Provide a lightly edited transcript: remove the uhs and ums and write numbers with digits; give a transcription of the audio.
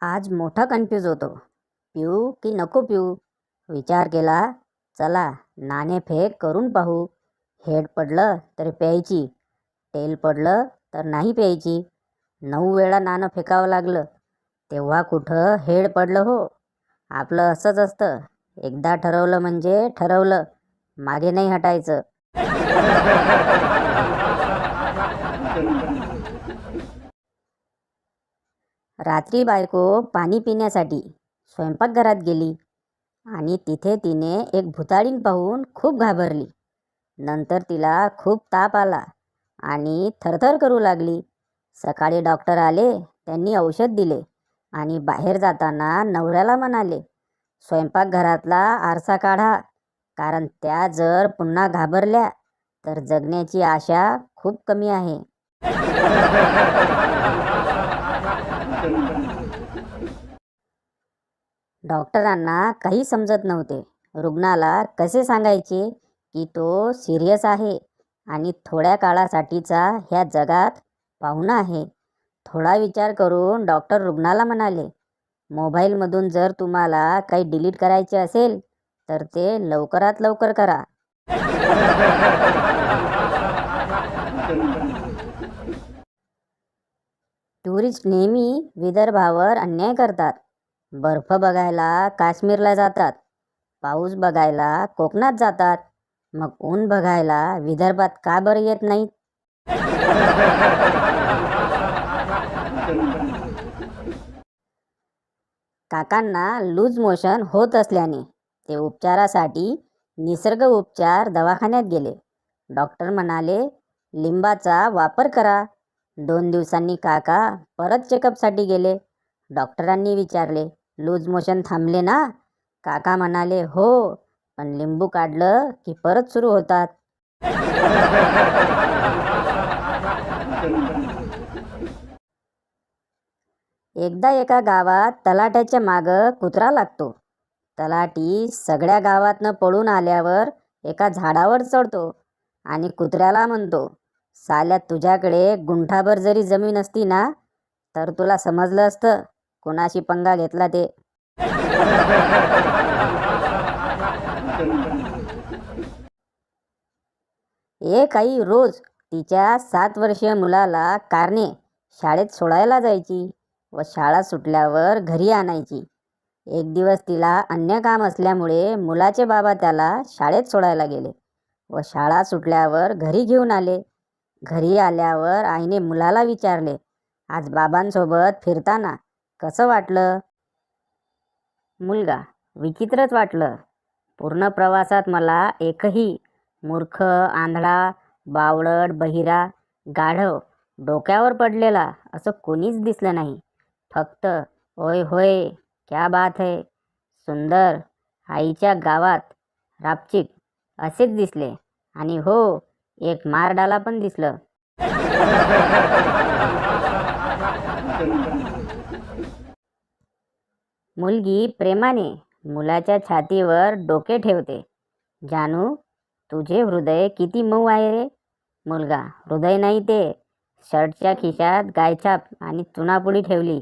आज मोठा कन्फ्यूज होतो. पिऊ की नको पिऊ. विचार केला, चला नाणेफेक करून पाहू. हेड पडलं तर प्यायची, टेल पडलं तर नाही प्यायची. 9 वेळा नाणं फेकावं लागलं तेव्हा कुठं हेड पडलं हो. आपलं असंच असतं, एकदा ठरवलं म्हणजे ठरवलं, मागे नाही हटायचं. रात्री बायको पाणी पिण्यासाठी स्वयंपाकघरात गेली आणि तिथे तिने एक भुताळीन पाहून खूप घाबरली. नंतर तिला खूप ताप आला आणि थरथर करू लागली. सकाळी डॉक्टर आले, त्यांनी औषध दिले आणि बाहेर जाताना नवऱ्याला म्हणाले, स्वयंपाकघरातला आरसा काढा, कारण त्या जर पुन्हा घाबरल्या तर जगण्याची आशा खूप कमी आहे. डॉक्टरांना काही समजत नव्हते. रुग्णाला कसे सांगायचे की तो सिरियस आहे आणि थोड्या काळासाठीचा ह्या जगात पाहुणा आहे. थोडा विचार करून डॉक्टर रुग्णाला म्हणाले, मोबाईलमधून जर तुम्हाला काही डिलीट करायचे असेल तर ते लवकरात लवकर करा. टुरिस्ट नेहमी विदर्भावर अन्याय करतात. बर्फ बघायला काश्मीरला जातात, पाऊस बघायला कोकणात जातात, मग ऊन बघायला विदर्भात का बरं येत नाहीत? काकांना लूज मोशन होत असल्याने ते उपचारासाठी निसर्ग उपचार दवाखान्यात गेले. डॉक्टर म्हणाले, लिंबाचा वापर करा. 2 दिवसांनी काका परत चेकअपसाठी गेले. डॉक्टरांनी विचारले, लूज मोशन थांबले ना? काका म्हणाले, हो, पण लिंबू काढलं की परत सुरू होतात. एकदा एका गावात तलाट्याच्या मागं कुत्रा लागतो. तलाठी सगळ्या गावातनं पळून आल्यावर एका झाडावर चढतो आणि कुत्र्याला म्हणतो, साल्या तुझ्याकडे गुंठाभर जरी जमीन असती ना तर तुला समजलं असतं कोणाशी पंगा घेतला ते. एक आई रोज तिच्या 7 वर्षीय मुलाला कारने शाळेत सोडायला जायची व शाळा सुटल्यावर घरी आणायची. एक दिवस तिला अन्य काम असल्यामुळे मुलाचे बाबा त्याला शाळेत सोडायला गेले व शाळा सुटल्यावर घरी घेऊन आले. घरी आल्यावर आईने मुलाला विचारले, आज बाबांसोबत फिरताना कसं वाटलं? मुलगा, विचित्रच वाटलं. पूर्ण प्रवासात मला एकही मूर्ख, आंधळा, बावळट, बहिरा, गाढव, डोक्यावर पडलेला असं कोणीच दिसलं नाही. फक्त ओय होय, क्या बात है, सुंदर, आईच्या गावात, रापचिक असेच दिसले. आणि हो, एक मारडाला पण दिसलं. मुलगी प्रेमाने मुलाच्या छातीवर डोके ठेवते. जानू, तुझे हृदय किती मऊ आहे रे. मुलगा, हृदय नाही ते, शर्टच्या खिशात गायछाप आणि चुनापुडी ठेवली.